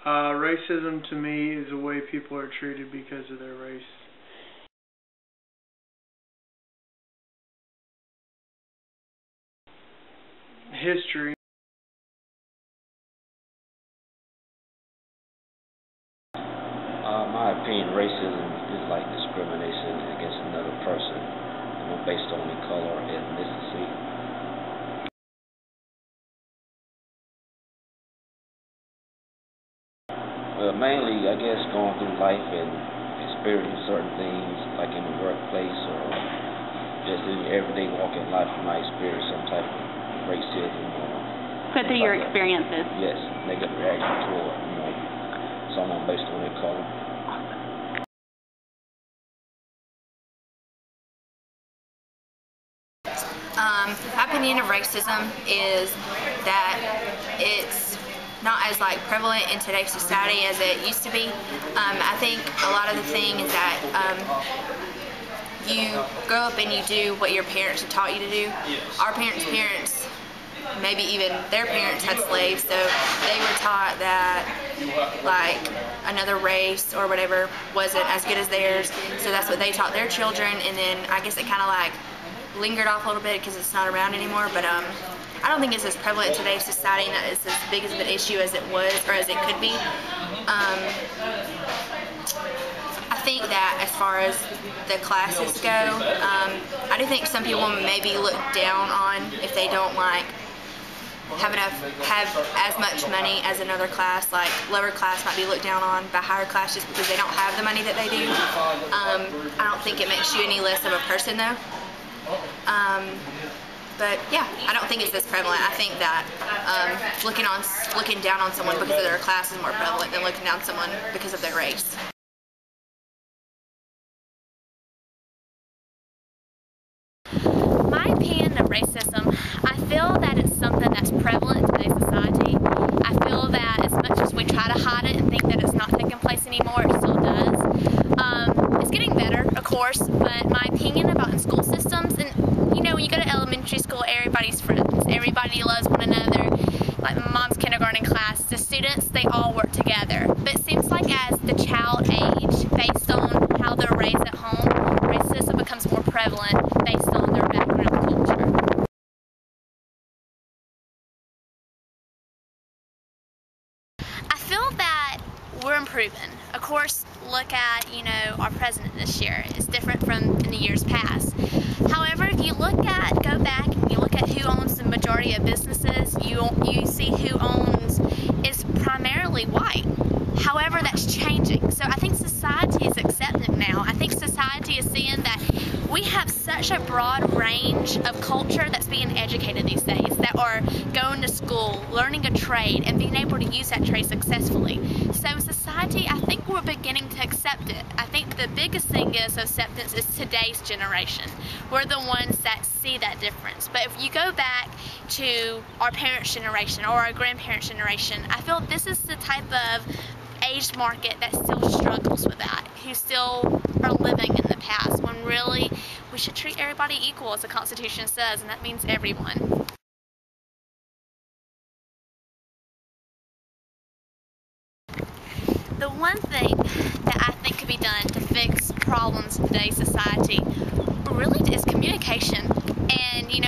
Racism to me is the way people are treated because of their race. History. My opinion, racism is like discrimination against another person, based on their color or ethnicity. Well, mainly, I guess, going through life and experiencing certain things, like in the workplace or just in your everyday walk in life, you might experience some type of racism or... But through your experiences? Yes, negative reaction toward, someone based on their color. My opinion of racism is that it's not as prevalent in today's society as it used to be. I think a lot of the thing is that you grow up and you do what your parents have taught you to do. Our parents, maybe even their parents had slaves, so they were taught that another race or whatever wasn't as good as theirs, so that's what they taught their children, and then I guess it kind of lingered off a little bit because it's not around anymore, but I don't think it's as prevalent in today's society and that it's as big of an issue as it was or as it could be. I think that as far as the classes go, I do think some people maybe look down on if they don't have as much money as another class. Lower class might be looked down on by higher class just because they don't have the money that they do. I don't think it makes you any less of a person though. But yeah, I don't think it's as prevalent. I think that looking down on someone because of their class is more prevalent than looking down on someone because of their race. My opinion of racism, I feel that it's something that's prevalent in today's society. I feel that as much as we try to hide it and think that it's not taking place anymore, it still does. It's getting better, of course, but my opinion about in school systems, and when you go to elementary school, everybody's friends. Everybody loves one another. Like my mom's kindergarten class, the students, they all work together. But it seems like as the child age, based on how they're raised at home, racism becomes more prevalent based on their background and culture. I feel that we're improving. Of course, look at, our president this year. It's different from in the years past. However, if you go back and you look at who owns the majority of businesses, you see who owns is primarily white. However, that's changing. So I think society is accepting now. I think society is seeing that we have such a broad range of culture that's being educated these days, that are going to school, learning a trade, and being able to use that trade successfully. So in society, I think we're beginning to accept it. I think the biggest thing is acceptance is today's generation. We're the ones that see that difference. But if you go back to our parents' generation or our grandparents' generation, I feel this is the type of age market that still struggles with that, who still are living in the past, when really we should treat everybody equal, as the Constitution says, and that means everyone. The one thing that I think could be done to fix problems in today's society really is communication. And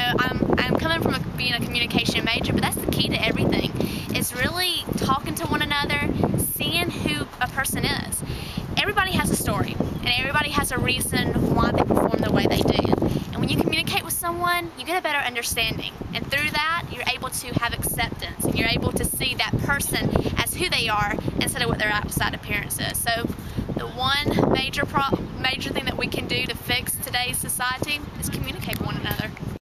I'm coming from being a communication major, but that's the key to everything. It's really talking to one another, seeing who a person is. Everybody has a story, and everybody has a reason why they perform the way they do. And when you communicate with someone, you get a better understanding. And through that, you're able to have acceptance, and you're able to see that person as who they are instead of what their outside appearance is. So the one major thing that we can do to fix today's society is communicate with one another.